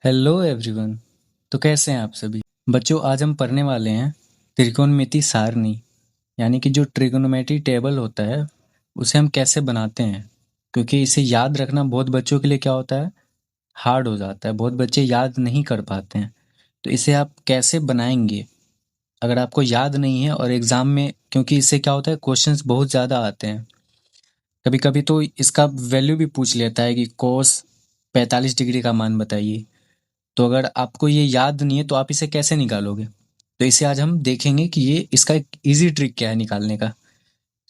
Hello everyone. तो कैसे हैं आप सभी बच्चों। आज हम पढ़ने वाले हैं त्रिकोणमिति सारणी, यानी कि जो ट्रिगोनोमेट्री टेबल होता है उसे हम कैसे बनाते हैं। क्योंकि इसे याद रखना बहुत बच्चों के लिए क्या होता है, हार्ड हो जाता है। बहुत बच्चे याद नहीं कर पाते हैं। तो इसे आप कैसे बनाएंगे अगर आपको याद नहीं है, और एग्ज़ाम में क्योंकि इससे क्या होता है, क्वेश्चंस बहुत ज़्यादा आते हैं। कभी कभी तो इसका वैल्यू भी पूछ लेता है कि कोस 45 डिग्री का मान बताइए। तो अगर आपको ये याद नहीं है तो आप इसे कैसे निकालोगे। तो इसे आज हम देखेंगे कि ये इसका एक इजी ट्रिक क्या है निकालने का,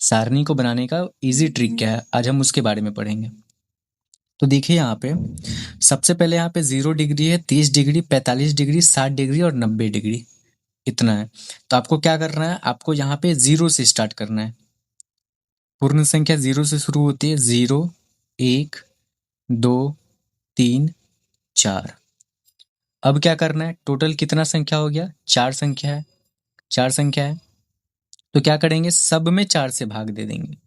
सारणी को बनाने का इजी ट्रिक क्या है। आज हम उसके बारे में पढ़ेंगे। तो देखिए यहाँ पे सबसे पहले यहाँ पे 0 डिग्री है, 30 डिग्री, 45 डिग्री, 60 डिग्री और 90 डिग्री, इतना है। तो आपको क्या करना है, आपको यहाँ पे जीरो से स्टार्ट करना है। पूर्ण संख्या जीरो से शुरू होती है। 0, 1, 2, 3, 4। अब क्या करना है, टोटल कितना संख्या हो गया, 4 संख्या है। 4 संख्या है तो क्या करेंगे, सब में 4 से भाग दे देंगे।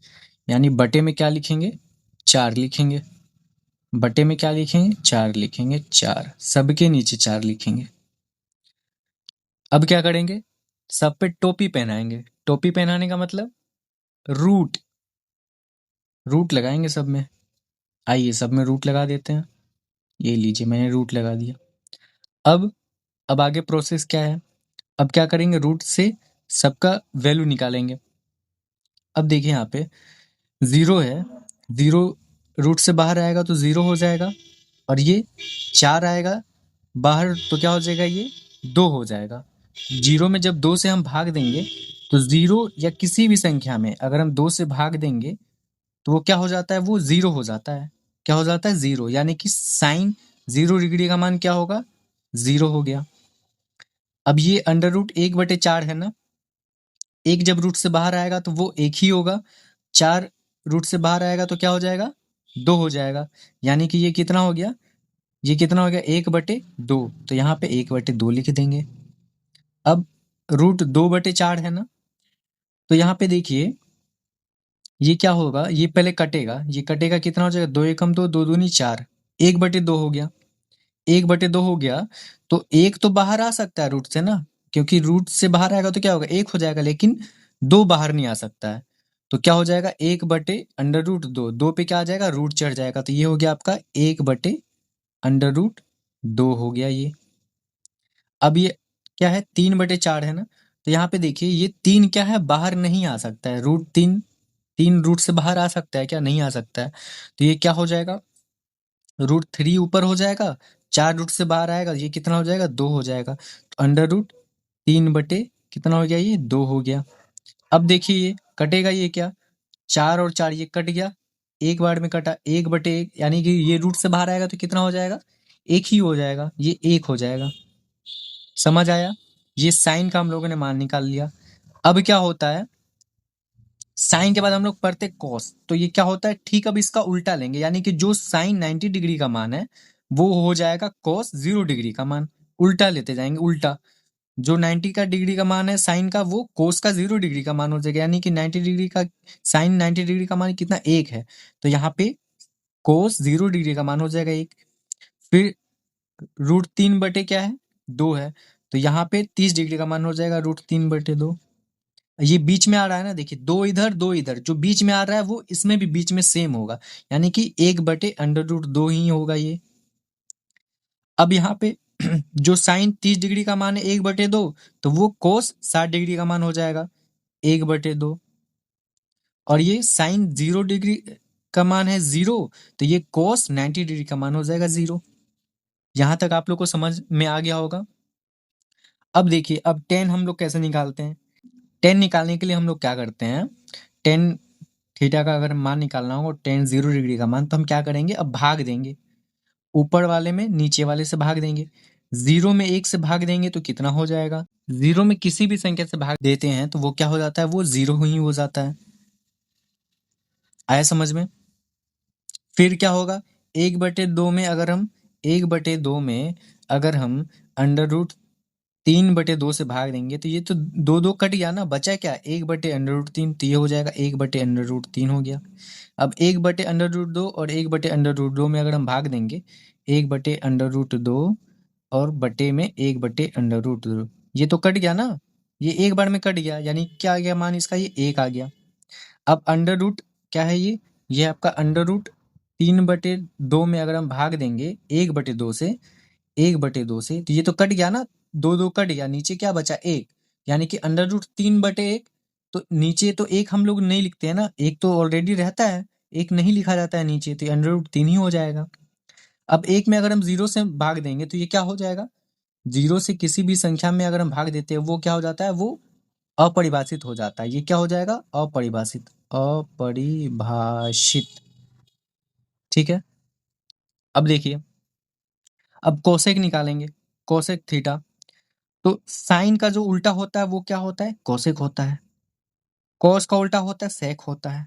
यानी बटे में क्या लिखेंगे, 4 लिखेंगे। बटे में क्या लिखेंगे, 4 लिखेंगे। 4 सबके नीचे 4 लिखेंगे। अब क्या करेंगे, सब पे टोपी पहनाएंगे। टोपी पहनाने का मतलब रूट, रूट लगाएंगे सब में। आइए सब में रूट लगा देते हैं। ये लीजिए मैंने रूट लगा दिया। अब अब आगे प्रोसेस क्या है, अब क्या करेंगे, रूट से सबका वैल्यू निकालेंगे। अब देखिए यहाँ पे 0 है, 0 रूट से बाहर आएगा तो 0 हो जाएगा। और ये 4 आएगा बाहर तो क्या हो जाएगा, ये 2 हो जाएगा। 0 में जब 2 से हम भाग देंगे तो 0 या किसी भी संख्या में अगर हम 2 से भाग देंगे तो वो क्या हो जाता है, वो 0 हो जाता है। क्या हो जाता है, 0। यानी कि साइन 0 डिग्री का मान क्या होगा, 0 हो गया। अब ये अंडर रूट 1/4 है ना, एक जब रूट से बाहर आएगा तो वो एक ही होगा। 4 रूट से बाहर आएगा तो क्या हो जाएगा, 2 हो जाएगा। यानी कि ये कितना हो गया, ये कितना हो गया, 1/2। तो यहाँ पे 1/2 लिख देंगे। अब रूट 2/4 है ना, तो यहाँ पे देखिए ये क्या होगा, ये पहले कटेगा। ये कटेगा, कितना हो जाएगा, 2 एकम 2, 2 दूनी 4, 1/2 हो गया। 1/2 हो गया तो एक तो बाहर आ सकता है रूट से ना, क्योंकि रूट से बाहर आएगा तो क्या होगा, एक हो जाएगा। लेकिन 2 बाहर नहीं आ सकता है। तो क्या हो जाएगा, 1/√2। 2 पे क्या आ जाएगा, रूट चढ़ जाएगा। तो ये हो गया आपका 1/√2 हो गया ये। अब ये क्या है, 3/4 है ना, तो यहाँ पे देखिए ये 3 क्या है, बाहर नहीं आ सकता है। रूट 3, 3 रूट से बाहर आ सकता है क्या, नहीं आ सकता है। तो ये क्या हो जाएगा, √3 ऊपर हो जाएगा, 4 रूट से बाहर आएगा, ये कितना हो जाएगा, 2 हो जाएगा। तो √3 कितना हो गया, ये 2 हो गया। अब देखिए ये कटेगा, ये क्या, 4 और 4 ये कट गया, एक बार में कटा, 1/1। यानी कि ये रूट से बाहर आएगा तो कितना हो जाएगा, एक ही हो जाएगा, ये 1 हो जाएगा। समझ आया, ये साइन का हम लोगों ने मान निकाल लिया। अब क्या होता है, साइन के बाद हम लोग पढ़ते कॉस। तो ये क्या होता है, ठीक अब इसका उल्टा लेंगे। यानी कि जो साइन 90 डिग्री का मान है वो हो जाएगा कॉस 0 डिग्री का मान। उल्टा लेते जाएंगे, उल्टा। जो 90 का डिग्री का मान है साइन का, वो कोस का 0 डिग्री का मान हो जाएगा। यानी कि 90 डिग्री का साइन 90 डिग्री का मान कितना, 1 है। तो यहाँ पे कोस 0 डिग्री का मान हो जाएगा 1। फिर √3 बटे क्या है, 2 है। तो यहाँ पे 30 डिग्री का मान हो जाएगा √3/2। ये बीच में आ रहा है ना, देखिए 2 इधर 2 इधर, जो बीच में आ रहा है वो इसमें भी बीच में सेम होगा। यानी कि 1/√2 ही होगा ये। अब यहाँ पे जो साइन 30 डिग्री का मान है 1/2, तो वो कोस 60 डिग्री का मान हो जाएगा 1/2। और ये साइन 0 डिग्री का मान है 0, तो ये कोस 90 डिग्री का मान हो जाएगा 0। यहाँ तक आप लोग को समझ में आ गया होगा। अब देखिए, अब 10 हम लोग कैसे निकालते हैं। 10 निकालने के लिए हम लोग क्या करते हैं, 10 थीटा का अगर मान निकालना हो, 10 0 डिग्री का मान, तो हम क्या करेंगे, अब भाग देंगे। ऊपर वाले में नीचे वाले से भाग देंगे। 0 में 1 से भाग देंगे तो कितना हो जाएगा, 0 में किसी भी संख्या से भाग देते हैं तो वो क्या हो जाता है, वो 0 ही हो जाता है। आया समझ में। फिर क्या होगा, 1/2 में अगर हम 1/2 में अगर हम √3/2 से भाग देंगे तो ये तो 2 कट गया ना, बचा क्या, 1/√3। तो ये हो जाएगा 1/√3 हो गया। अब 1/√2 और 1/√2 में अगर हम भाग देंगे, 1/√2 और बटे में 1/√2। ये तो कट गया ना, ये एक बार में कट गया, यानी क्या आ गया मान इसका, ये 1 आ गया। अब अंडर रूट क्या है ये आपका अंडर रूट 3/2 में अगर हम भाग देंगे 1/2 से, 1/2 से, तो ये तो कट गया ना, 2 कट गया, नीचे क्या बचा 1, यानी कि अंडर रूट 3/1। तो नीचे तो 1 हम लोग नहीं लिखते हैं ना, 1 तो ऑलरेडी रहता है, 1 नहीं लिखा जाता है नीचे, तो अंडर रूट 3 ही हो जाएगा। अब 1 में अगर हम 0 से भाग देंगे तो ये क्या हो जाएगा, 0 से किसी भी संख्या में अगर हम भाग देते हैं वो क्या हो जाता है, वो अपरिभाषित हो जाता है। ये क्या हो जाएगा, अपरिभाषित, अपरिभाषित। ठीक है, अब देखिए, अब कोसेक निकालेंगे, कोसेक थीटा। तो साइन का जो उल्टा होता है वो क्या होता है, कोसेक होता है। कॉस का उल्टा होता है सेक होता है।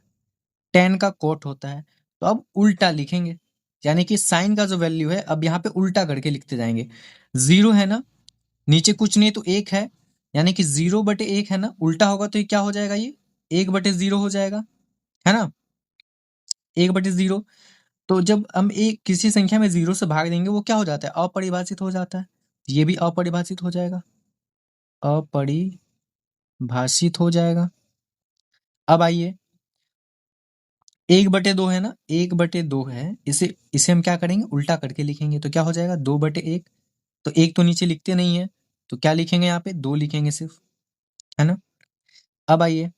टेन का कोट होता है। तो अब उल्टा लिखेंगे, यानी कि साइन का जो वैल्यू है अब यहाँ पे उल्टा करके लिखते जाएंगे। 0 है ना, नीचे कुछ नहीं तो 1 है, यानी कि 0/1 है ना, उल्टा होगा तो ये क्या हो जाएगा, ये 1/0 हो जाएगा, है ना, 1/0। तो जब हम एक किसी संख्या में 0 से भाग देंगे वो क्या हो जाता है, अपरिभाषित हो जाता है। ये भी अपरिभाषित हो जाएगा, अपरिभाषित हो जाएगा। अब आइए, 1/2 है ना, 1/2 है, इसे इसे हम क्या करेंगे, उल्टा करके लिखेंगे, तो क्या हो जाएगा 2/1। तो 1 तो नीचे लिखते नहीं है, तो क्या लिखेंगे यहाँ पे, 2 लिखेंगे सिर्फ, है ना। अब आइए,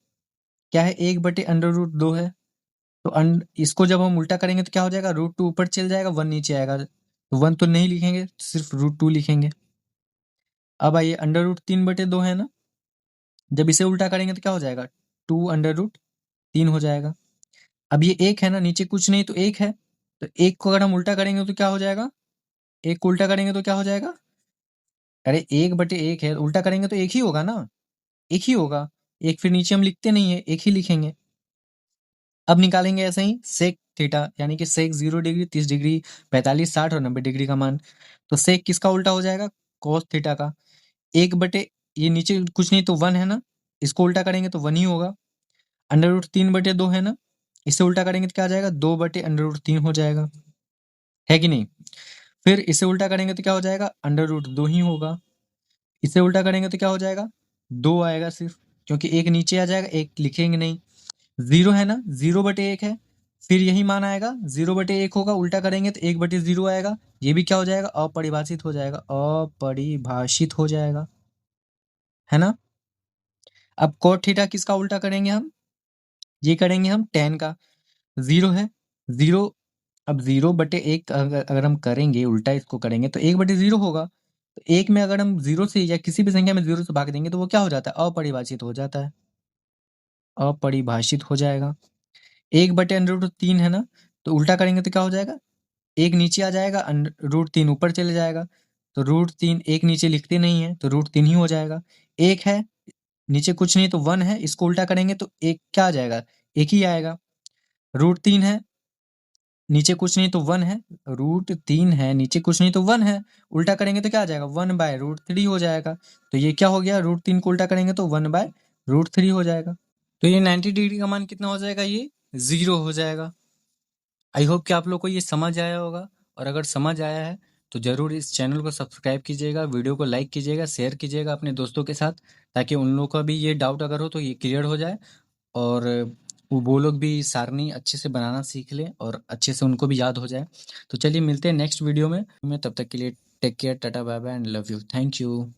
क्या है, 1/√2 है, तो इसको जब हम उल्टा करेंगे तो क्या हो जाएगा, √2 ऊपर चल जाएगा, 1 नीचे आएगा, तो 1 तो नहीं लिखेंगे, सिर्फ √2 लिखेंगे। अब आइए, अंडर रूट 3/2 है ना, जब इसे उल्टा करेंगे तो क्या हो जाएगा, 2√3 हो जाएगा। अब ये 1 है ना, नीचे कुछ नहीं तो 1 है, तो 1 को अगर हम उल्टा करेंगे तो क्या हो जाएगा, 1 को उल्टा करेंगे तो क्या हो जाएगा, अरे 1/1 है, उल्टा करेंगे तो 1 ही होगा ना, 1 ही होगा, 1 फिर नीचे हम लिखते नहीं है, 1 ही लिखेंगे। अब निकालेंगे ऐसे ही सेक थीटा, यानी कि सेक 0 डिग्री, 30 डिग्री, 45, 60 और 90 डिग्री का मान। तो सेक किसका उल्टा हो जाएगा, कोस थीटा का। 1/, ये नीचे कुछ नहीं तो 1 है ना, इसको उल्टा करेंगे तो 1 ही होगा। अंडर रूट 3/2 है ना, इसे उल्टा करेंगे तो क्या आ जाएगा, 2/√3 हो जाएगा, है कि नहीं। फिर इसे उल्टा करेंगे तो क्या हो जाएगा, अंडर रूट 2 ही होगा। इसे उल्टा करेंगे तो क्या हो जाएगा, 2 आएगा सिर्फ, क्योंकि 1 नीचे आ जाएगा, 1 लिखेंगे नहीं। 0 है ना, 0/1 है, फिर यही मान आएगा, 0/1 होगा, उल्टा करेंगे तो 1/0 आएगा, ये भी क्या हो जाएगा, अपरिभाषित हो जाएगा, अपरिभाषित हो जाएगा, है ना। अब कोट थीटा किसका उल्टा करेंगे हम, ये करेंगे हम टेन का। 0 है, 0, अब 0/1 अगर हम करेंगे उल्टा, इसको करेंगे तो 1/0 होगा। तो 1 में अगर हम 0 से या किसी भी संख्या में 0 से भाग देंगे तो वो क्या हो जाता है, अपरिभाषित हो जाता है, अपरिभाषित हो जाएगा। 1/√3 है ना, तो उल्टा करेंगे तो क्या हो जाएगा, 1 नीचे आ जाएगा, √3 ऊपर चले जाएगा, तो √3, 1 नीचे लिखते नहीं है, तो √3 ही हो जाएगा। 1 है, नीचे कुछ नहीं तो 1 है, इसको उल्टा करेंगे तो 1 क्या आ जाएगा, 1 ही आएगा। √3 है, नीचे कुछ नहीं तो 1 है, √3 है, नीचे कुछ नहीं तो 1 है, उल्टा करेंगे तो क्या आ जाएगा, 1/√3 हो जाएगा। तो ये क्या हो गया, √3 को उल्टा करेंगे तो 1/√3 हो जाएगा। तो ये 90 डिग्री का मान कितना हो जाएगा, ये 0 हो जाएगा। आई होप कि आप लोग को ये समझ आया होगा, और अगर समझ आया है तो ज़रूर इस चैनल को सब्सक्राइब कीजिएगा, वीडियो को लाइक कीजिएगा, शेयर कीजिएगा अपने दोस्तों के साथ, ताकि उन लोगों का भी ये डाउट अगर हो तो ये क्लियर हो जाए, और वो लोग भी सारणी अच्छे से बनाना सीख लें और अच्छे से उनको भी याद हो जाए। तो चलिए मिलते हैं नेक्स्ट वीडियो में, तब तक के लिए take care, tata bye bye and love you, thank you.